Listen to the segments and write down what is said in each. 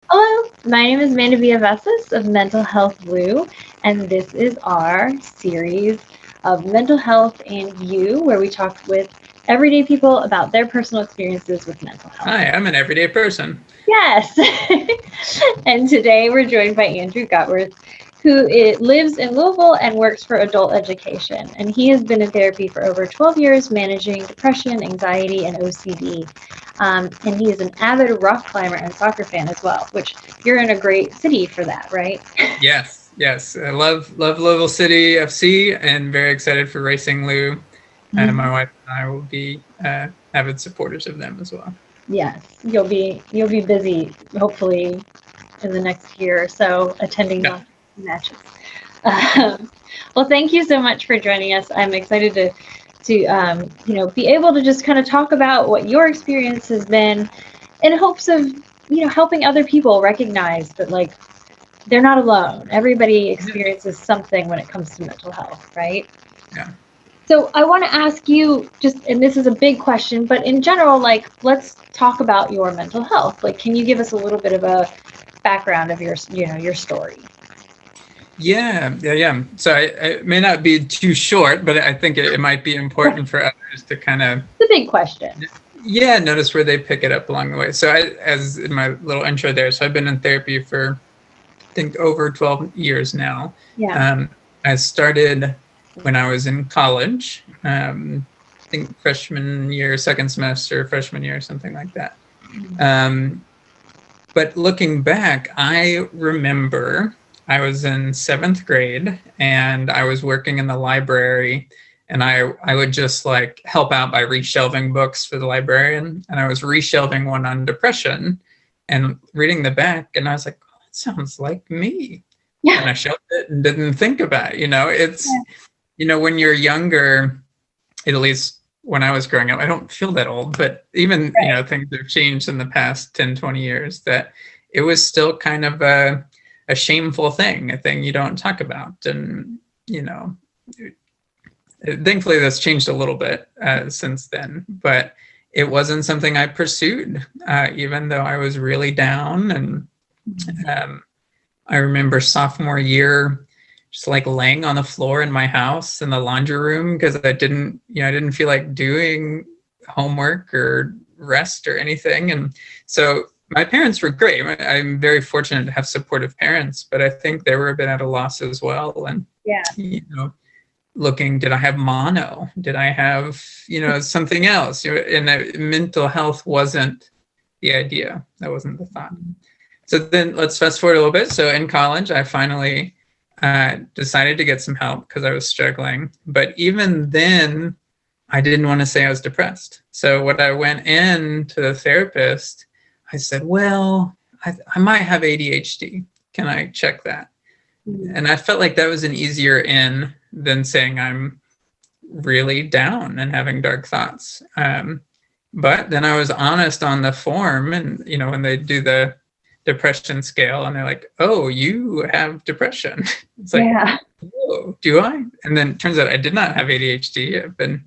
Hello, my name is Amanda Villaveses of Mental Health Blue, and this is our series of mental health and you, where we talk with everyday people about their personal experiences with mental health. Hi, I'm an everyday person. Yes, and today we're joined by Andrew Gutworth, who lives in Louisville and works for adult education. And he has been in therapy for over 12 years, managing depression, anxiety, and OCD. And he is an avid rock climber and soccer fan as well, which you're in a great city for that, right? Yes. I love Louisville City FC and very excited for Racing Lou. And my wife and I will be avid supporters of them as well. Yes, you'll be busy, hopefully, in the next year or so, attending the matches. Well, thank you so much for joining us. I'm excited to be able to just kind of talk about what your experience has been, in hopes of helping other people recognize that they're not alone. Everybody experiences something when it comes to mental health, right? Yeah. So I want to ask you just, and this is a big question, but in general, let's talk about your mental health. Can you give us a little bit of a background of your story? Yeah. So it may not be too short, but I think it might be important for others to kind of... It's a big question. Yeah, notice where they pick it up along the way. So as in my little intro there, so I've been in therapy for, I think, over 12 years now. Yeah. I started when I was in college, I think freshman year, second semester, freshman year, something like that. But looking back, I remember I was in 7th grade and I was working in the library, and I would just help out by reshelving books for the librarian. And I was reshelving one on depression and reading the back, and I was like, oh, that sounds like me. Yeah. And I shelved it and didn't think about it. It's, when you're younger, at least when I was growing up, I don't feel that old, but even, things have changed in the past 10, 20 years, that it was still kind of a shameful thing, a thing you don't talk about. And, thankfully that's changed a little bit since then, but it wasn't something I pursued, even though I was really down. And I remember sophomore year, just laying on the floor in my house in the laundry room because I didn't feel like doing homework or rest or anything. And so my parents were great. I'm very fortunate to have supportive parents, but I think they were a bit at a loss as well. And, looking, did I have mono? Did I have, something else? And mental health wasn't the idea. That wasn't the thought. So then let's fast forward a little bit. So in college, I finally decided to get some help because I was struggling. But even then, I didn't want to say I was depressed. So when I went in to the therapist, I said, well, I might have ADHD. Can I check that? And I felt like that was an easier in than saying I'm really down and having dark thoughts. But then I was honest on the form, and, when they do the depression scale and they're like, oh, you have depression. It's like, oh, do I? And then it turns out I did not have ADHD. I've been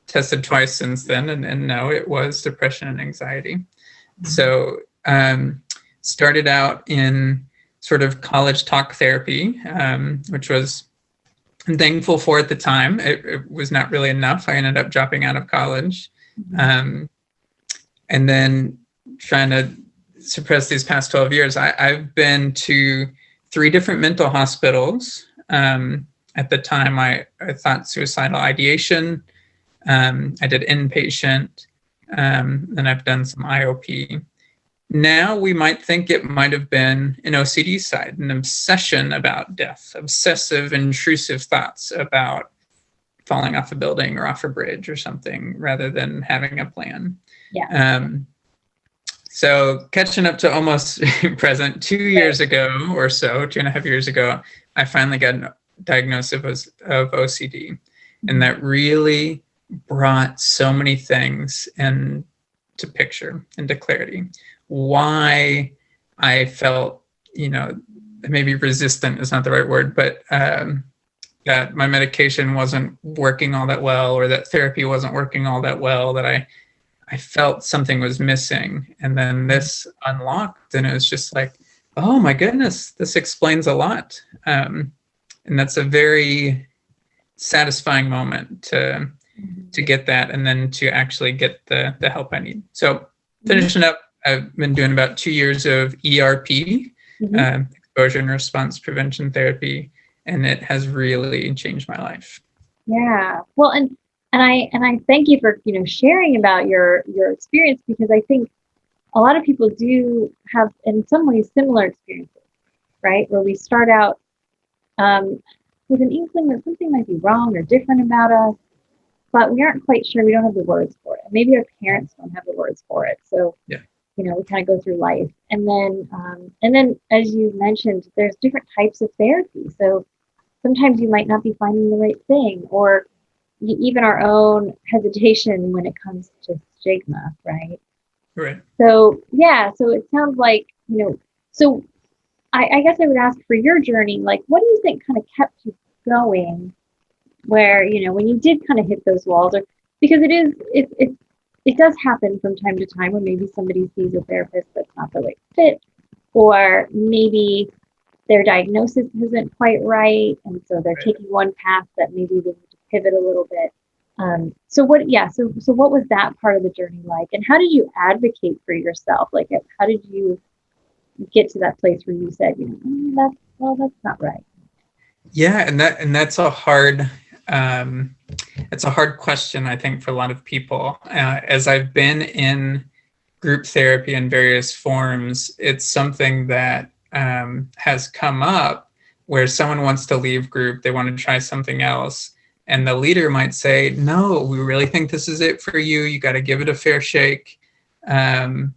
tested twice since then, and no, it was depression and anxiety. So started out in sort of college talk therapy, which was I'm thankful for at the time. It was not really enough. I ended up dropping out of college, and then trying to suppress these past 12 years. I've been to 3 different mental hospitals. At the time, I thought suicidal ideation. I did inpatient. Then I've done some IOP. Now we might think it might have been an OCD side, an obsession about death, obsessive, intrusive thoughts about falling off a building or off a bridge or something, rather than having a plan. Yeah. So catching up to almost present, 2 years ago or so, 2.5 years ago, I finally got a diagnosis of OCD. And that really brought so many things into picture, into clarity. Why I felt, maybe resistant is not the right word, but that my medication wasn't working all that well, or that therapy wasn't working all that well, that I felt something was missing. And then this unlocked, and it was just like, oh my goodness, this explains a lot. And that's a very satisfying moment to get that, and then to actually get the help I need. So finishing up, I've been doing about 2 years of ERP, exposure and response prevention therapy, and it has really changed my life. Yeah. Well, and I thank you for, sharing about your experience, because I think a lot of people do have in some ways similar experiences, right? Where we start out with an inkling that something might be wrong or different about us, but we aren't quite sure. We don't have the words for it. Maybe our parents don't have the words for it. So, we kind of go through life. And then, as you mentioned, there's different types of therapy. So sometimes you might not be finding the right thing, or even our own hesitation when it comes to stigma, right? Right. So, so it sounds like, so I guess I would ask for your journey, like, what do you think kind of kept you going where, when you did kind of hit those walls? Or because it does happen from time to time when maybe somebody sees a therapist that's not the right fit, or maybe their diagnosis isn't quite right, and so they're taking one path that maybe they need to pivot a little bit. So what was that part of the journey like, and how did you advocate for yourself? Like, how did you get to that place where you said, that's not right? Yeah, and that's a hard question, I think, for a lot of people. As I've been in group therapy in various forms, it's something that has come up where someone wants to leave group, they want to try something else, and the leader might say, no, we really think this is it for you. You got to give it a fair shake. And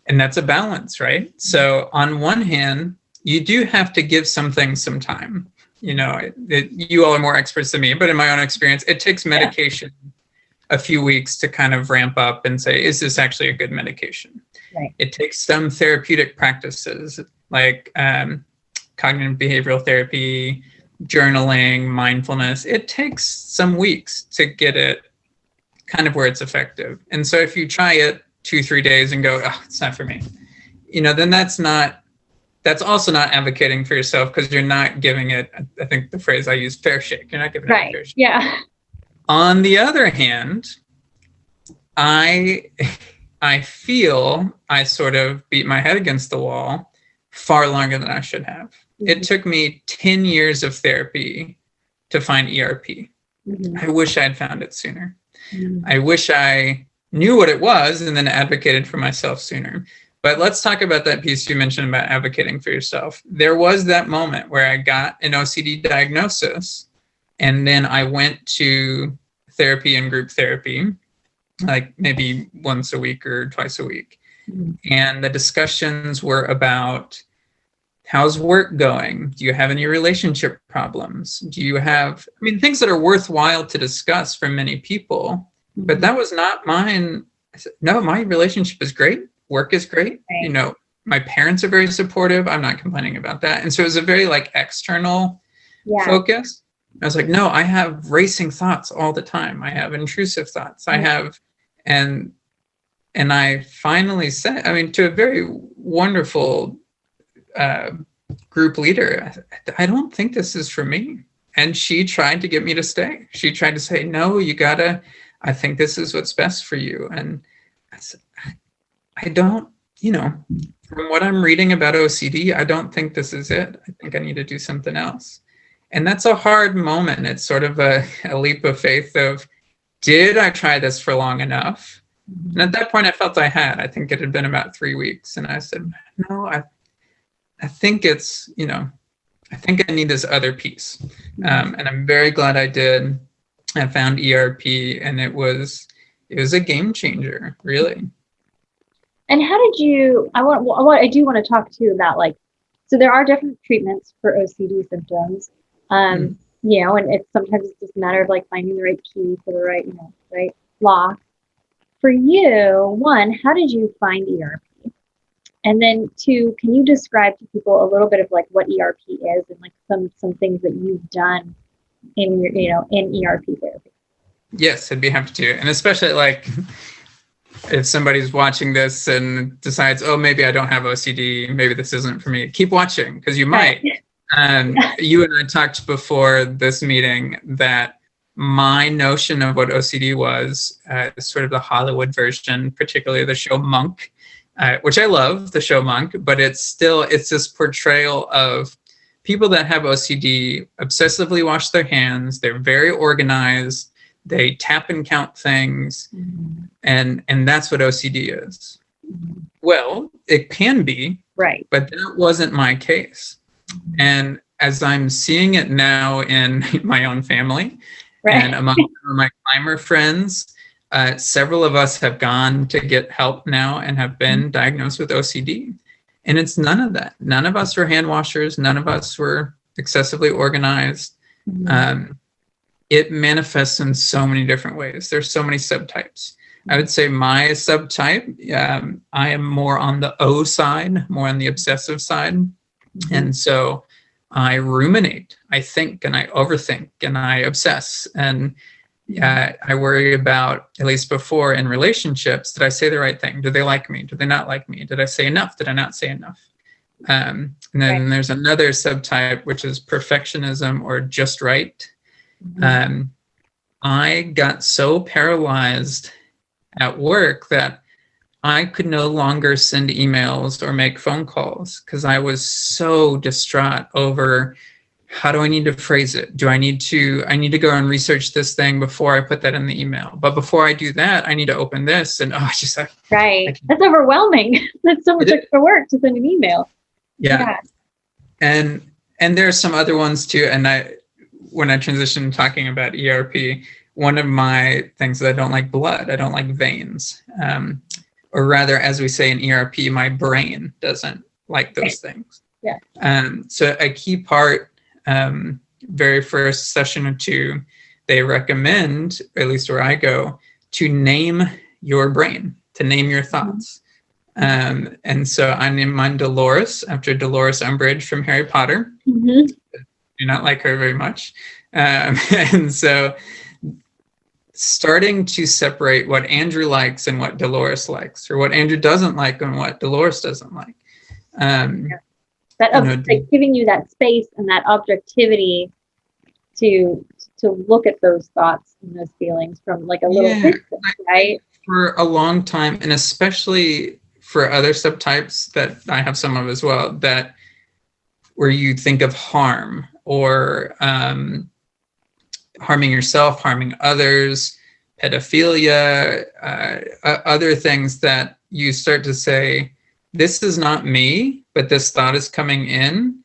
that's a balance, right? So on one hand, you do have to give some things some time. You all are more experts than me, but in my own experience, it takes medication a few weeks to kind of ramp up and say, is this actually a good medication? Right. It takes some therapeutic practices like cognitive behavioral therapy, journaling, mindfulness. It takes some weeks to get it kind of where it's effective. And so if you try it 2-3 days and go, oh, it's not for me, then that's also not advocating for yourself, because you're not giving it, I think the phrase I use, fair shake. You're not giving it a fair shake. Yeah. On the other hand, I feel I sort of beat my head against the wall far longer than I should have. It took me 10 years of therapy to find ERP. I wish I had found it sooner. I wish I knew what it was and then advocated for myself sooner. But let's talk about that piece you mentioned about advocating for yourself. There was that moment where I got an OCD diagnosis, and then I went to therapy and group therapy, like maybe once a week or twice a week. And the discussions were about, how's work going? Do you have any relationship problems? Do you have, things that are worthwhile to discuss for many people, but that was not mine. I said, no, my relationship is great. Work is great. Right. My parents are very supportive. I'm not complaining about that. And so it was a very external focus. I was like, no, I have racing thoughts all the time. I have intrusive thoughts. I have, and I finally said, to a very wonderful group leader, I don't think this is for me. And she tried to get me to stay. She tried to say, no, you gotta, I think this is what's best for you. And I said, I don't, from what I'm reading about OCD, I don't think this is it. I think I need to do something else. And that's a hard moment. It's sort of a leap of faith of, did I try this for long enough? And at that point, I felt I had. I think it had been about 3 weeks. And I said, no, I think it's, I think I need this other piece. And I'm very glad I did. I found ERP, and it was a game changer, really. And how did you, I do want to talk too about so there are different treatments for OCD symptoms, and it's sometimes just a matter of finding the right key for the right, right lock. For you, one, how did you find ERP? And then two, can you describe to people a little bit of what ERP is and some things that you've done in your, in ERP therapy? Yes, I'd be happy to. And especially if somebody's watching this and decides, oh, maybe I don't have OCD, maybe this isn't for me, keep watching, because you might. You and I talked before this meeting that my notion of what OCD was, sort of the Hollywood version, particularly the show Monk, which I love, the show Monk, but it's this portrayal of people that have OCD obsessively wash their hands. They're very organized. They tap and count things. And that's what OCD is. Well, it can be, right, but that wasn't my case. And as I'm seeing it now in my own family, and among my climber friends, several of us have gone to get help now and have been diagnosed with OCD. And it's none of that. None of us were hand washers. None of us were excessively organized. It manifests in so many different ways. There's so many subtypes. I would say my subtype, I am more on the O side, more on the obsessive side. And so I ruminate, I think, and I overthink, and I obsess. And I worry about, at least before in relationships, did I say the right thing? Do they like me? Do they not like me? Did I say enough? Did I not say enough? And then there's another subtype, which is perfectionism or just right. I got so paralyzed at work that I could no longer send emails or make phone calls because I was so distraught over, how do I need to phrase it? I need to go and research this thing before I put that in the email. But before I do that, I need to open this. And right. That's overwhelming. That's so much extra work to send an email. Yeah. And there's some other ones too. And when I transitioned talking about ERP, one of my things is I don't like blood. I don't like veins. Or rather, as we say in ERP, my brain doesn't like those things. Yeah. So a key part, very first session or two, they recommend, at least where I go, to name your brain, to name your thoughts. And so I named mine Dolores, after Dolores Umbridge from Harry Potter. Do not like her very much. And so starting to separate what Andrew likes and what Dolores likes, or what Andrew doesn't like and what Dolores doesn't like. Like giving you that space and that objectivity to look at those thoughts and those feelings from like a little distance, right? For a long time, and especially for other subtypes that I have some of as well, that where you think of harm or harming yourself, harming others, pedophilia, other things that you start to say, this is not me, but this thought is coming in.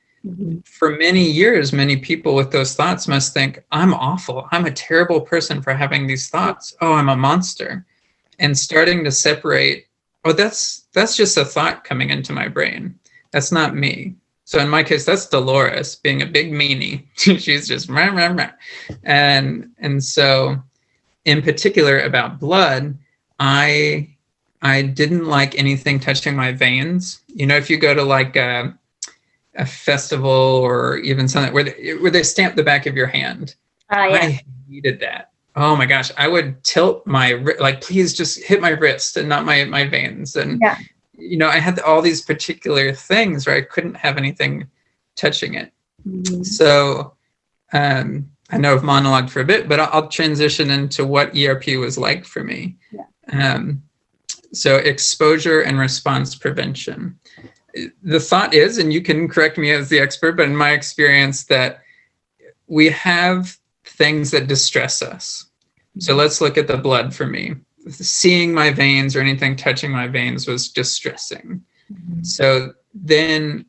For many years, many people with those thoughts must think, I'm awful. I'm a terrible person for having these thoughts. Oh, I'm a monster. And starting to separate, oh, that's just a thought coming into my brain. That's not me. So in my case, that's Dolores being a big meanie. She's just rah, rah, rah. And so in particular about blood, I didn't like anything touching my veins. You know, if you go to like a festival or even something where they stamp the back of your hand, I hated that. Oh my gosh, I would tilt please just hit my wrist and not my veins. And you know, I had all these particular things where I couldn't have anything touching it. So I know I've monologued for a bit, but I'll transition into what ERP was like for me. So exposure and response prevention. The thought is, and you can correct me as the expert, but in my experience, that we have things that distress us. So let's look at the blood for me. Seeing my veins or anything touching my veins was distressing. So then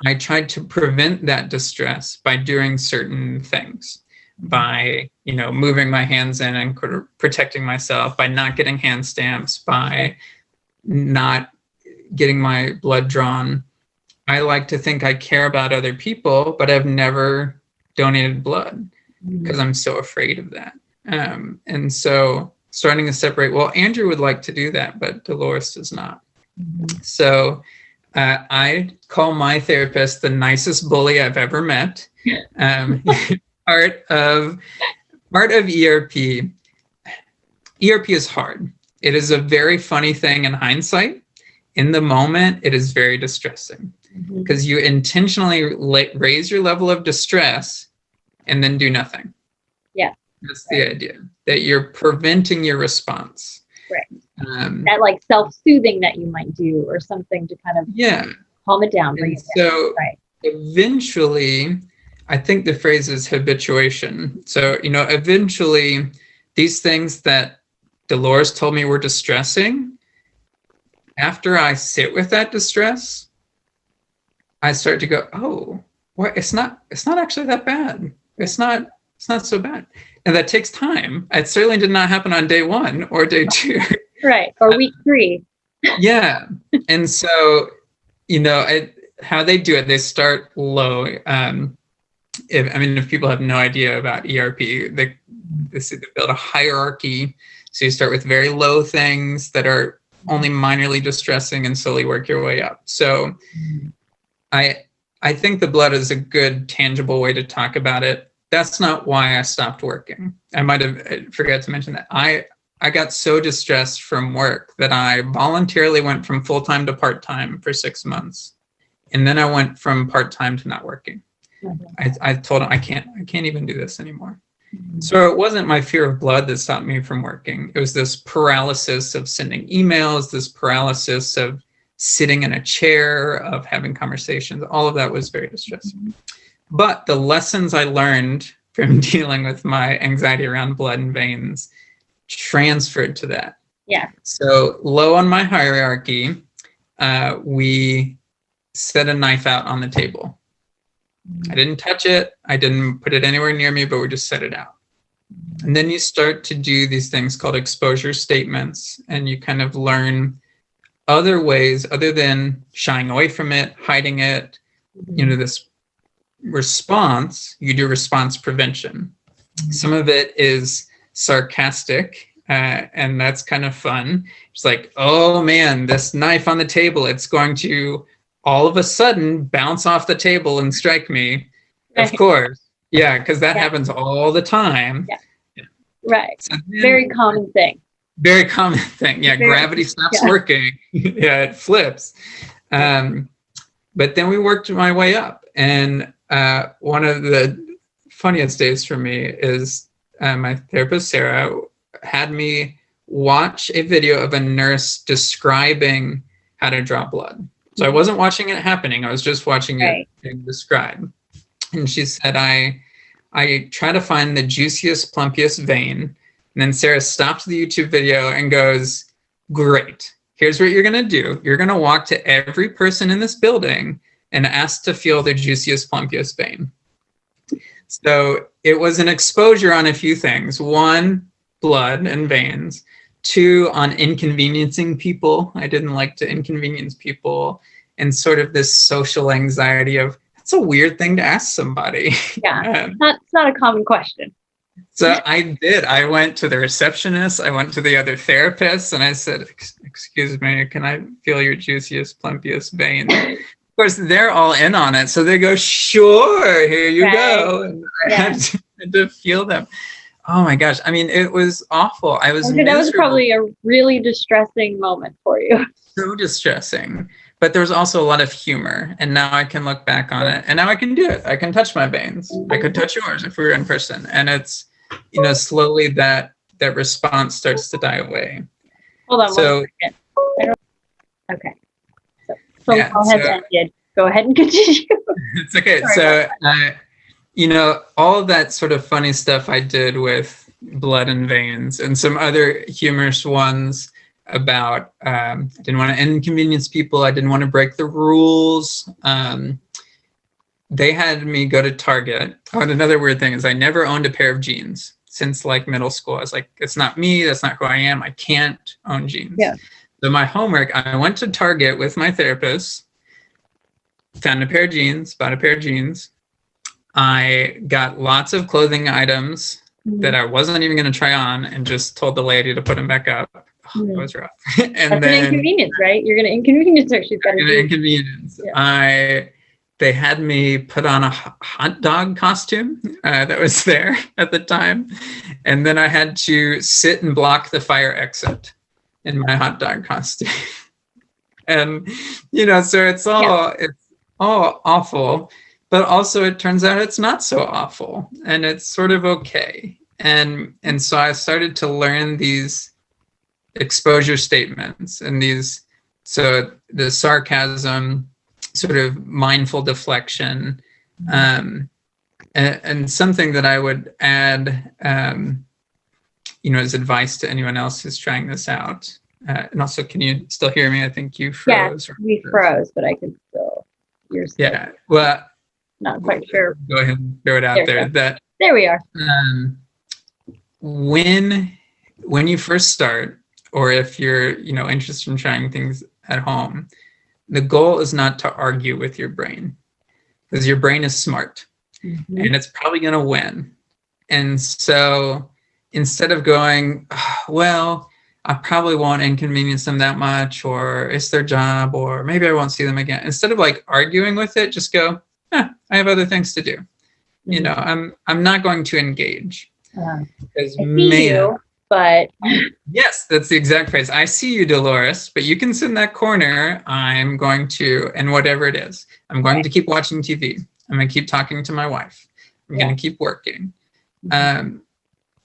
I tried to prevent that distress by doing certain things, by, you know, moving my hands in and protecting myself, by not getting hand stamps, by not getting my blood drawn. I like to think I care about other people, but I've never donated blood because I'm so afraid of that. And so starting to separate, well, Andrew would like to do that, but Dolores does not. So I call my therapist the nicest bully I've ever met. Part of ERP. ERP is hard. It is a very funny thing in hindsight. In the moment, it is very distressing because you intentionally raise your level of distress and then do nothing. Yeah. That's the idea, that you're preventing your response. Right. That like self-soothing that you might do or something to kind of calm it down, bring it down. So eventually, I think the phrase is habituation. So, eventually these things that Dolores told me were distressing, after I sit with that distress, I start to go, oh, well, it's not actually that bad. It's not so bad. And that takes time. It certainly did not happen on day 1 or day 2. Right. Or week 3. Yeah. And so, how they do it, they start low. If people have no idea about ERP, they build a hierarchy. So you start with very low things that are only minorly distressing and slowly work your way up. So I think the blood is a good, tangible way to talk about it. That's not why I stopped working. I forgot to mention that. I got so distressed from work that I voluntarily went from full-time to part-time for 6 months. And then I went from part-time to not working. I told him I can't even do this anymore. So it wasn't my fear of blood that stopped me from working. It was this paralysis of sending emails, this paralysis of sitting in a chair, of having conversations. All of that was very distressing. But the lessons I learned from dealing with my anxiety around blood and veins transferred to that. Yeah. So low on my hierarchy, we set a knife out on the table. I didn't touch it. I didn't put it anywhere near me, but we just set it out. And then you start to do these things called exposure statements, and you kind of learn other ways other than shying away from it, hiding it, this response. You do response prevention. Some of it is sarcastic, and that's kind of fun. It's like, oh man, this knife on the table, it's going to all of a sudden bounce off the table and strike me. Right. Of course. Yeah, because that happens all the time. Yeah. Right. So very common thing. Very common thing. Yeah, gravity stops working. Yeah, it flips. But then we worked my way up. And one of the funniest days for me is my therapist, Sarah, had me watch a video of a nurse describing how to draw blood. So I wasn't watching it happening. I was just watching it being described. And she said, I try to find the juiciest, plumpiest vein. And then Sarah stops the YouTube video and goes, great. Here's what you're going to do. You're going to walk to every person in this building and ask to feel the juiciest, plumpiest vein. So it was an exposure on a few things. 1, blood and veins. 2, on inconveniencing people. I didn't like to inconvenience people, and sort of this social anxiety of, it's a weird thing to ask somebody. Yeah, it's not a common question. So I did. I went to the receptionist. I went to the other therapists, and I said, excuse me, can I feel your juiciest, plumpiest vein? Of course, they're all in on it. So they go, sure, here you go. And I had to feel them. Oh my gosh. I mean, it was awful. I was miserable. That was probably a really distressing moment for you. So distressing. But there was also a lot of humor. And now I can look back on it. And now I can do it. I can touch my veins. I could touch yours if we were in person. And it's, slowly that response starts to die away. Hold on one second. Okay. So go ahead and continue. It's okay. All of that sort of funny stuff I did with blood and veins, and some other humorous ones about I didn't want to inconvenience people. I didn't want to break the rules. They had me go to Target. Oh, and another weird thing is I never owned a pair of jeans since like middle school. I was like, it's not me. That's not who I am. I can't own jeans. Yeah. So my homework, I went to Target with my therapist, found a pair of jeans, bought a pair of jeans. I got lots of clothing items that I wasn't even going to try on, and just told the lady to put them back up. Oh, that was rough. And that's then an inconvenience, right? You're going to inconvenience her. She's got to inconvenience. Yeah. They had me put on a hot dog costume that was there at the time. And then I had to sit and block the fire exit. in my hot dog costume. And, so it's all awful, but also it turns out it's not so awful and it's sort of okay. And so I started to learn these exposure statements and so the sarcasm, sort of mindful deflection, and something that I would add, as advice to anyone else who's trying this out. And also, can you still hear me? I think you froze. Yeah, we froze, but I can still. You're still well, not quite sure. Go ahead and throw it out there. There we are. When you first start, or if you're interested in trying things at home, the goal is not to argue with your brain, because your brain is smart, and it's probably going to win. And so instead of going, well, I probably won't inconvenience them that much, or it's their job, or maybe I won't see them again. Instead of arguing with it, just go, I have other things to do. I'm not going to engage. Because but yes, that's the exact phrase. I see you, Dolores, but you can sit in that corner. I'm going to, and whatever it is, I'm going to keep watching TV. I'm going to keep talking to my wife. I'm going to keep working. And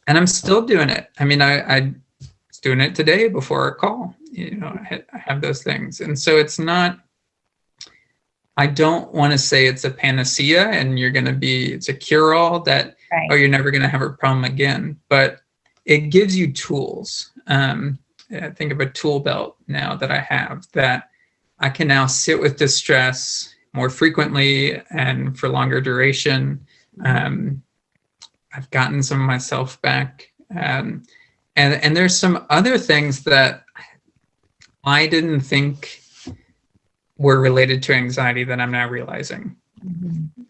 I'm still doing it. I mean, I was doing it today before our call. I have those things. And so it's not, I don't want to say it's a panacea and it's a cure-all that, you're never going to have a problem again. But it gives you tools. I think of a tool belt now that I have, that I can now sit with distress more frequently and for longer duration. I've gotten some of myself back. And there's some other things that I didn't think were related to anxiety that I'm now realizing.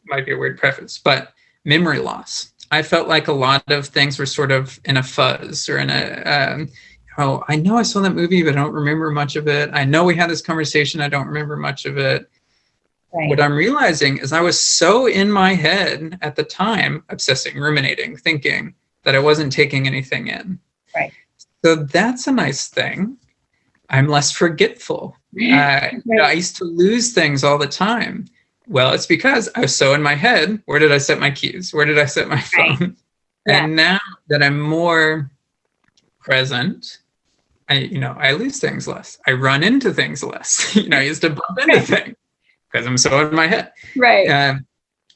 Might be a weird preface, but memory loss. I felt like a lot of things were sort of in a fuzz, or in a, I know I saw that movie, but I don't remember much of it. I know we had this conversation. I don't remember much of it. Right. What I'm realizing is I was so in my head at the time, obsessing, ruminating, thinking, that I wasn't taking anything in. Right. So that's a nice thing. I'm less forgetful. I used to lose things all the time. Well, it's because I was so in my head. Where did I set my keys? Where did I set my phone? Right. Yeah. And now that I'm more present, I lose things less. I run into things less. I used to bump into things because I'm so in my head. Right.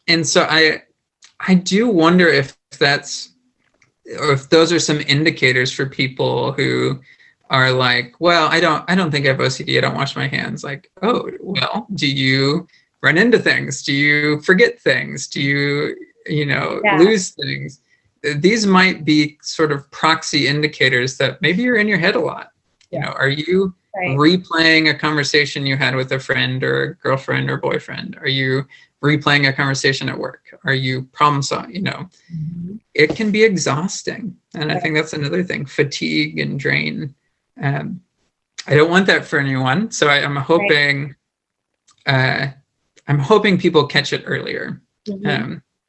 And so I do wonder if those are some indicators for people who are like, well, I don't think I have OCD. I don't wash my hands. Like, oh, well, do you run into things? Do you forget things? Do you, lose things? These might be sort of proxy indicators that maybe you're in your head a lot. Yeah. Are you replaying a conversation you had with a friend or a girlfriend or boyfriend? Are you replaying a conversation at work? Are you problem solving? It can be exhausting. And I think that's another thing, fatigue and drain. I don't want that for anyone. So I'm hoping, people catch it earlier.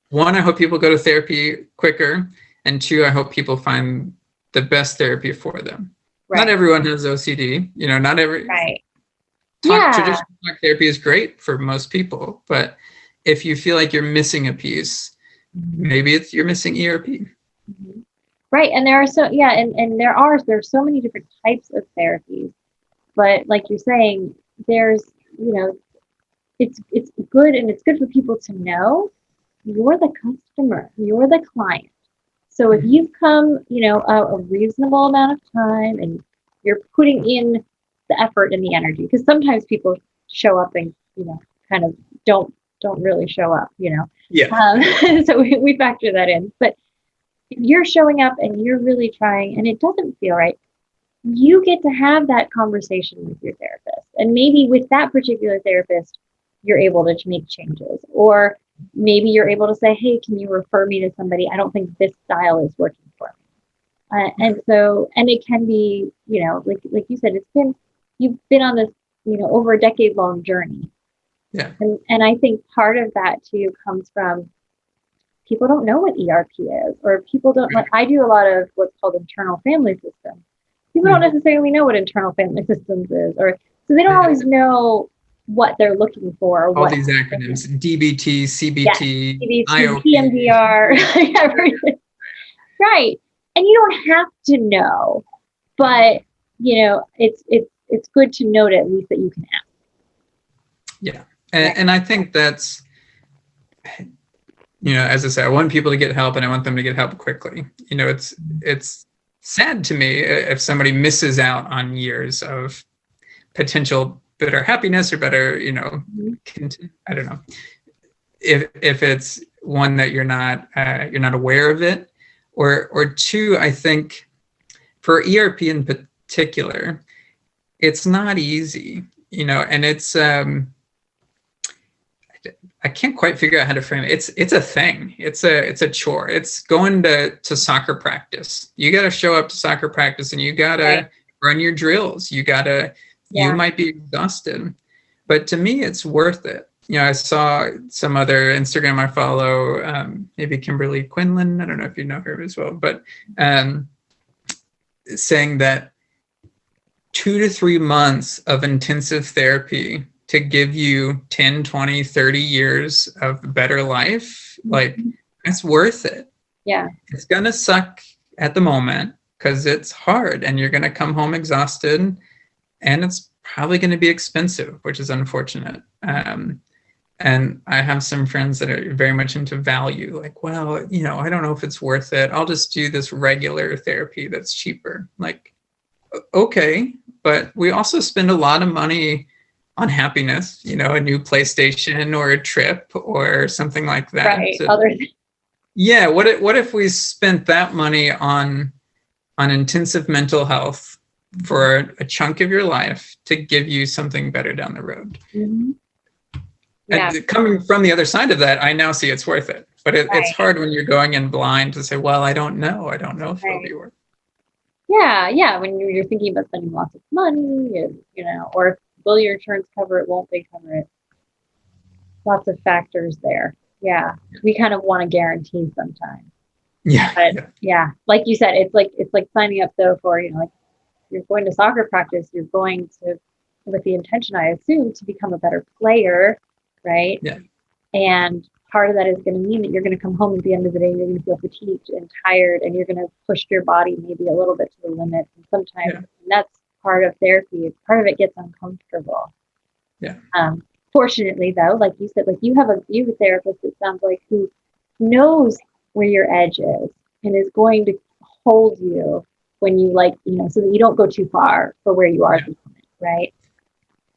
One, I hope people go to therapy quicker. And two, I hope people find the best therapy for them. Right. Not everyone has OCD, not every traditional talk therapy is great for most people, but if you feel like you're missing a piece, maybe you're missing ERP. Right. And there are there's so many different types of therapies, but like you're saying, there's, it's good, and it's good for people to know you're the customer, you're the client. So if you've come, a reasonable amount of time, and you're putting in the effort and the energy, because sometimes people show up and, kind of don't really show up, Yeah. So we factor that in. But if you're showing up and you're really trying and it doesn't feel right, you get to have that conversation with your therapist. And maybe with that particular therapist, you're able to make changes. Or maybe you're able to say, hey, can you refer me to somebody? I don't think this style is working for me. And it can be, like you said, you've been on this, over a decade long journey. Yeah. And I think part of that too comes from people don't know what ERP is, or people don't. I do a lot of what's called internal family system, people don't necessarily know what internal family systems is, or so they don't always know what they're looking for. Or all these acronyms: DBT, CBT, CBT, IOP, PMDR, everything. Right. And you don't have to know, but it's good to note at least that you can ask. Yeah. And I think that's, as I say, I want people to get help, and I want them to get help quickly. It's sad to me if somebody misses out on years of potential better happiness or better, I don't know, if it's one that you're not aware of it, or two, I think for ERP in particular, it's not easy, and it's, I can't quite figure out how to frame it. It's a thing. It's a chore. It's going to soccer practice. You got to show up to soccer practice, and you got to run your drills. You might be exhausted, but to me, it's worth it. I saw some other Instagram I follow, maybe Kimberly Quinlan. I don't know if you know her as well, but saying that 2 to 3 months of intensive therapy to give you 10, 20, 30 years of better life, like, it's worth it. Yeah. It's going to suck at the moment because it's hard, and you're going to come home exhausted, and it's probably going to be expensive, which is unfortunate. And I have some friends that are very much into value, like, well, I don't know if it's worth it. I'll just do this regular therapy that's cheaper. Like, okay, but we also spend a lot of money on happiness, a new PlayStation or a trip or something like that. Right. So, yeah. What if we spent that money on intensive mental health for a chunk of your life to give you something better down the road? Mm-hmm. Yeah. And coming from the other side of that, I now see it's worth it. But it's hard when you're going in blind to say, well, I don't know if it'll be worth it. Yeah. When you're thinking about spending lots of money, or will your insurance cover it? Won't they cover it? Lots of factors there. Yeah. We kind of want a guarantee sometimes. Yeah. But like you said, it's like signing up though for, like, you're going to soccer practice, you're going to, with the intention, I assume, to become a better player, right? Yeah. And part of that is going to mean that you're going to come home at the end of the day and you're going to feel fatigued and tired, and you're going to push your body maybe a little bit to the limit. And sometimes, and that's part of therapy. Part of it gets uncomfortable. Yeah. Fortunately, though, like you said, like you have a therapist, it sounds like, who knows where your edge is and is going to hold you when you, so that you don't go too far for where you are at the moment, right?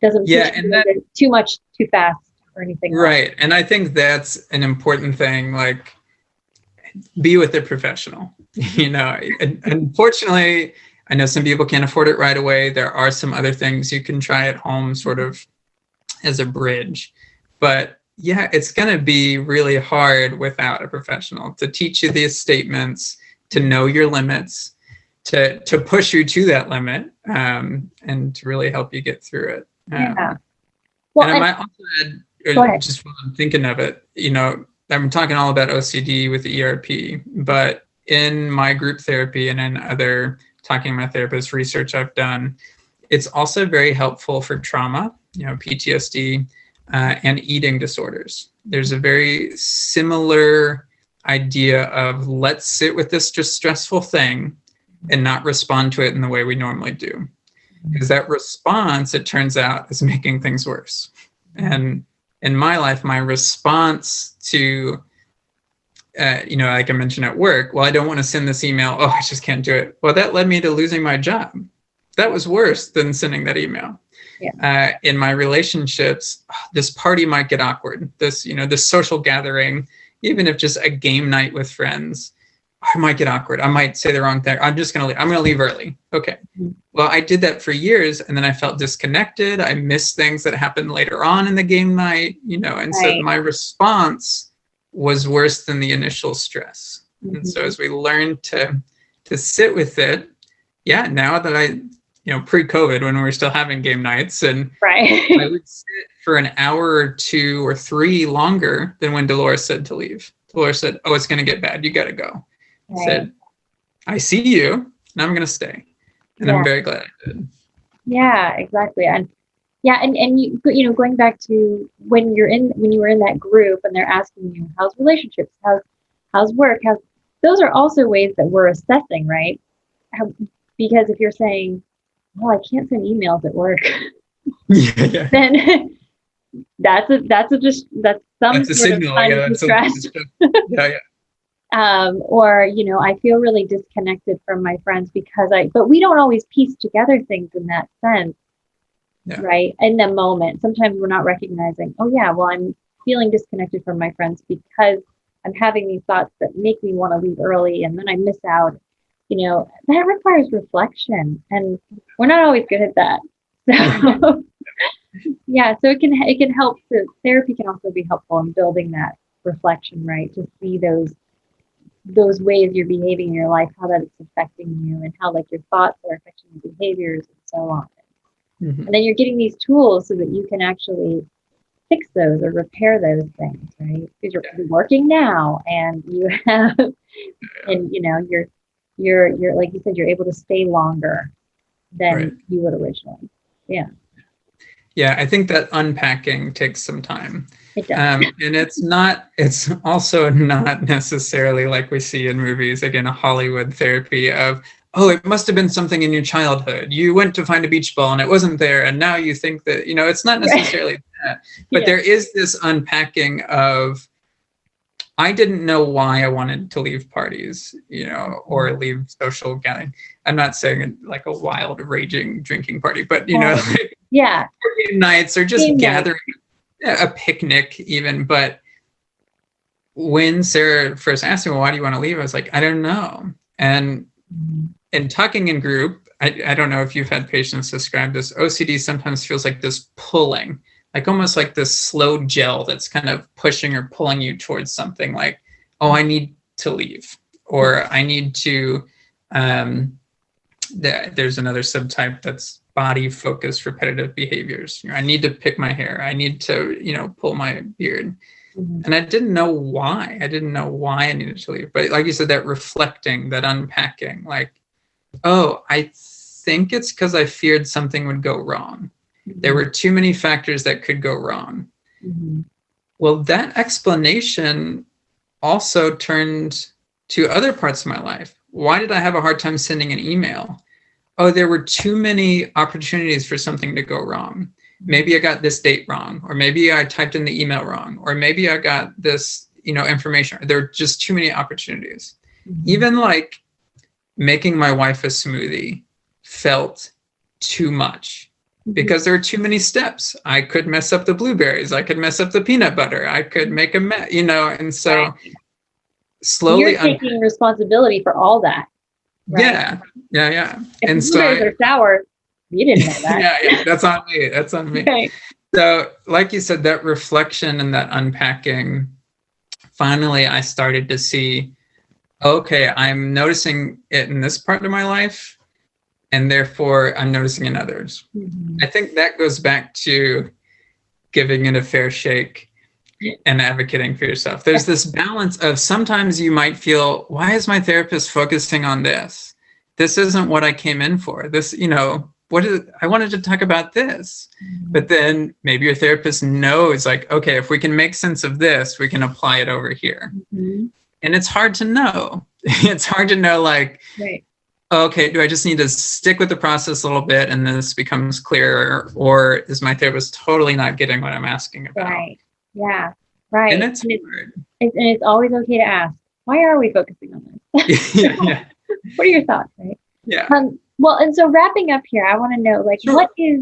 Doesn't push you too much too fast or anything. Right. And I think that's an important thing, like, be with a professional. Unfortunately, I know some people can't afford it right away. There are some other things you can try at home sort of as a bridge. But yeah, it's going to be really hard without a professional to teach you these statements, to know your limits, to push you to that limit, and to really help you get through it. Yeah. Well, and I might also add, just while I'm thinking of it, I'm talking all about OCD with the ERP, but in my group therapy and in other talking to my therapist research I've done, it's also very helpful for trauma, PTSD, and eating disorders. There's a very similar idea of, let's sit with this just stressful thing and not respond to it in the way we normally do. Because that response, it turns out, is making things worse. And in my life, my response to, like I mentioned at work, well, I don't want to send this email. Oh, I just can't do it. Well, that led me to losing my job. That was worse than sending that email. Yeah. In my relationships, this party might get awkward. This social gathering, even if just a game night with friends, I might get awkward. I might say the wrong thing. I'm going to leave early. Okay. Mm-hmm. Well, I did that for years, and then I felt disconnected. I missed things that happened later on in the game night, and so my response was worse than the initial stress. Mm-hmm. And so as we learn to sit with it, now that I, pre-COVID, when we were still having game nights, and I would sit for an hour or 2 or 3 longer than when Dolores said to leave. Dolores said, "Oh, it's going to get bad. You got to go." I said, "I see you, and I'm going to stay." And I'm very glad I did. Yeah, exactly. And yeah, and going back to when you were in that group and they're asking you how's relationships, how's work, those are also ways that we're assessing, right? How, because if you're saying, well, I can't send emails at work, Yeah. then that's some That's a sort of signal. sign Yeah, of that's distress. yeah. Or, I feel really disconnected from my friends but we don't always piece together things in that sense, right? In the moment, sometimes we're not recognizing, oh yeah, well, I'm feeling disconnected from my friends because I'm having these thoughts that make me want to leave early and then I miss out. That requires reflection and we're not always good at that. So yeah, so it can help therapy can also be helpful in building that reflection, right? To see those ways you're behaving in your life, how that it's affecting you and how like your thoughts are affecting your behaviors and so on. Mm-hmm. And then you're getting these tools so that you can actually fix those or repair those things, right? Because you're working now and you have, and you're like you said, you're able to stay longer than you would originally. Yeah. Yeah, I think that unpacking takes some time. It does. And it's also not necessarily like we see in movies, again, a Hollywood therapy of, oh, it must have been something in your childhood. You went to find a beach ball and it wasn't there. And now you think that, it's not necessarily that. But there is this unpacking of, I didn't know why I wanted to leave parties, or leave social gathering. I'm not saying like a wild, raging drinking party, but, nights or just gathering, a picnic even. But when Sarah first asked me, well, why do you want to leave? I was like, I don't know. And in talking in group, I don't know if you've had patients describe this. OCD sometimes feels like this pulling, like almost like this slow gel that's kind of pushing or pulling you towards something like, oh, I need to leave, or I need to, there's another subtype that's body focused repetitive behaviors. I need to pick my hair. I need to, pull my beard. Mm-hmm. And I didn't know why. I didn't know why I needed to leave. But like you said, that reflecting, that unpacking, like, oh, I think it's because I feared something would go wrong. Mm-hmm. There were too many factors that could go wrong. Mm-hmm. Well, that explanation also turned to other parts of my life. Why did I have a hard time sending an email? Oh, there were too many opportunities for something to go wrong. Maybe I got this date wrong, or maybe I typed in the email wrong, or maybe I got this, information. There are just too many opportunities. Mm-hmm. Even like making my wife a smoothie felt too much because there are too many steps. I could mess up the blueberries. I could mess up the peanut butter. I could make a mess, and so slowly you're taking responsibility for all that. Right? Yeah. If and blueberries are sour, you didn't know that. yeah, that's on me. That's on me. Okay. So, like you said, that reflection and that unpacking, finally, I started to see, okay, I'm noticing it in this part of my life, and therefore I'm noticing in others. Mm-hmm. I think that goes back to giving it a fair shake and advocating for yourself. There's this balance of sometimes you might feel, why is my therapist focusing on this? This isn't what I came in for. This, what is it? I wanted to talk about this. Mm-hmm. But then maybe your therapist knows, like, okay, if we can make sense of this, we can apply it over here. Mm-hmm. And it's hard to know. It's hard to know, like, okay, do I just need to stick with the process a little bit and this becomes clearer? Or is my therapist totally not getting what I'm asking about? Right. Yeah. Right. And it's hard. And it's always okay to ask, why are we focusing on this? Yeah. What are your thoughts, right? Yeah. Well, and so wrapping up here, I want to know, like, what is,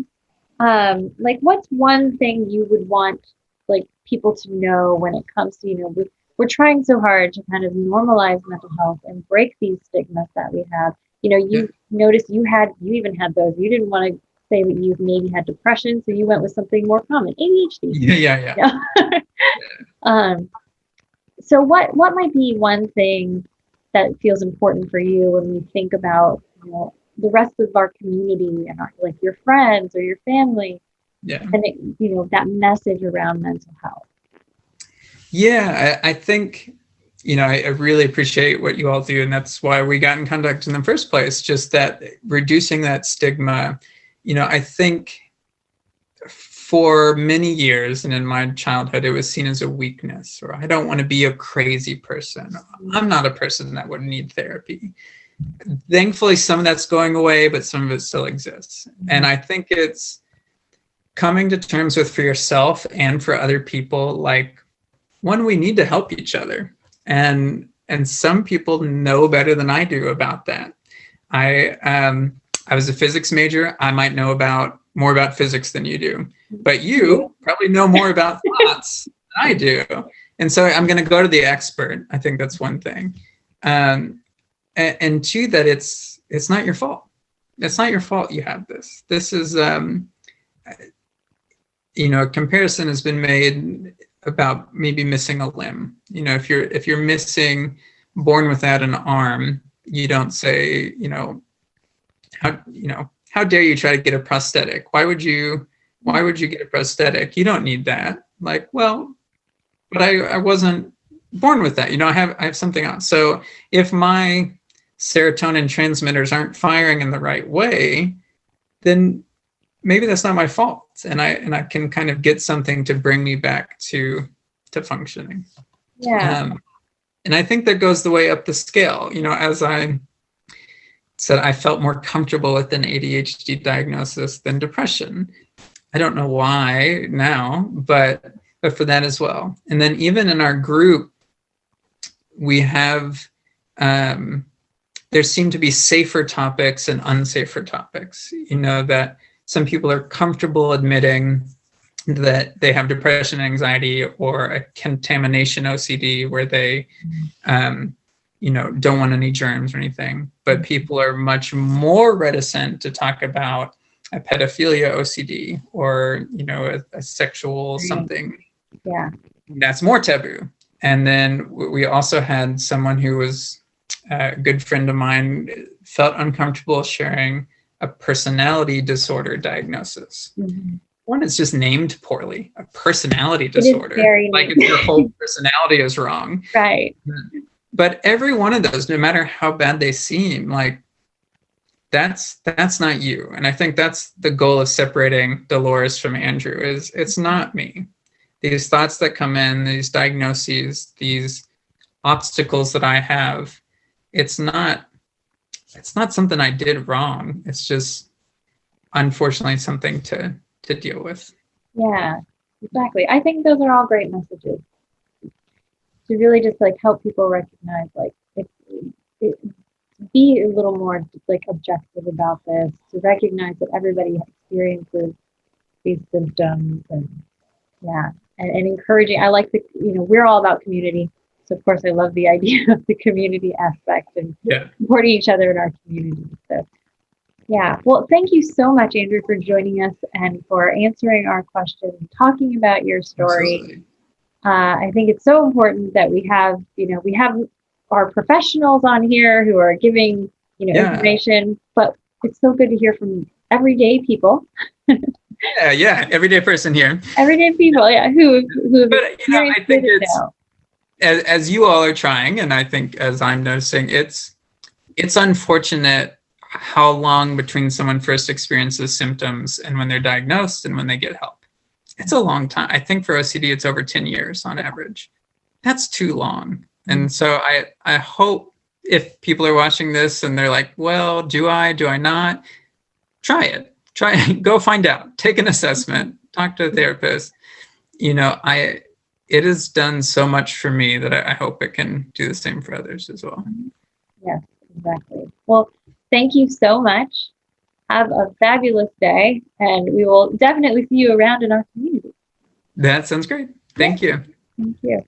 what's one thing you would want, like, people to know when it comes to, we're trying so hard to kind of normalize mental health and break these stigmas that we have. You noticed you even had those. You didn't want to say that you maybe had depression, so you went with something more common, ADHD. Yeah. So what might be one thing that feels important for you when we think about the rest of our community and like your friends or your family, and that message around mental health? Yeah, I think I really appreciate what you all do. And that's why we got in contact in the first place, just that reducing that stigma. I think for many years and in my childhood, it was seen as a weakness, or I don't want to be a crazy person. I'm not a person that would need therapy. Thankfully, some of that's going away, but some of it still exists. And I think it's coming to terms with for yourself and for other people, like, one, we need to help each other. And some people know better than I do about that. I was a physics major. I might know more about physics than you do, but you probably know more about thoughts than I do. And so I'm going to go to the expert. I think that's one thing. And two, that it's not your fault. It's not your fault you have this. This is, a comparison has been made about maybe missing a limb. If you're missing, born without an arm, you don't say, how dare you try to get a prosthetic? Why would you get a prosthetic? You don't need that. Like, well, but I wasn't born with that. I have something else. So if my serotonin transmitters aren't firing in the right way, then maybe that's not my fault. And I can kind of get something to bring me back to functioning. Yeah. And I think that goes the way up the scale. As I said, I felt more comfortable with an ADHD diagnosis than depression. I don't know why now, but for that as well. And then even in our group, we have, there seem to be safer topics and unsafer topics, that some people are comfortable admitting that they have depression, anxiety, or a contamination OCD where they, don't want any germs or anything. But people are much more reticent to talk about a pedophilia OCD or, a sexual something. Yeah. That's more taboo. And then we also had someone who was a good friend of mine, felt uncomfortable sharing a personality disorder diagnosis. Mm-hmm. One is just named poorly, a personality disorder. Like if your whole personality is wrong. Right. But every one of those, no matter how bad they seem, like that's not you. And I think that's the goal of separating Dolores from Andrew is it's not me. These thoughts that come in, these diagnoses, these obstacles that I have, it's not something I did wrong. It's just unfortunately something to deal with. Yeah, exactly. I think those are all great messages to really just like help people recognize, like, be a little more like objective about this, to recognize that everybody experiences these symptoms, and and encouraging. I like we're all about community. So of course I love the idea of the community aspect and supporting each other in our community. So well, thank you so much, Andrew, for joining us and for answering our questions and talking about your story. I think it's so important that we have our professionals on here who are giving information, but it's so good to hear from everyday people. Everyday person here. Everyday people, who but I think it's as you all are trying, and I think as I'm noticing, it's unfortunate how long between someone first experiences symptoms and when they're diagnosed and when they get help. It's a long time. I think for OCD, it's over 10 years on average. That's too long. And so I hope if people are watching this and they're like, well, do I not? Try it. Go find out. Take an assessment. Talk to a therapist. It has done so much for me that I hope it can do the same for others as well. Yes, exactly. Well, thank you so much. Have a fabulous day, and we will definitely see you around in our community. That sounds great. Thank you. Thank you.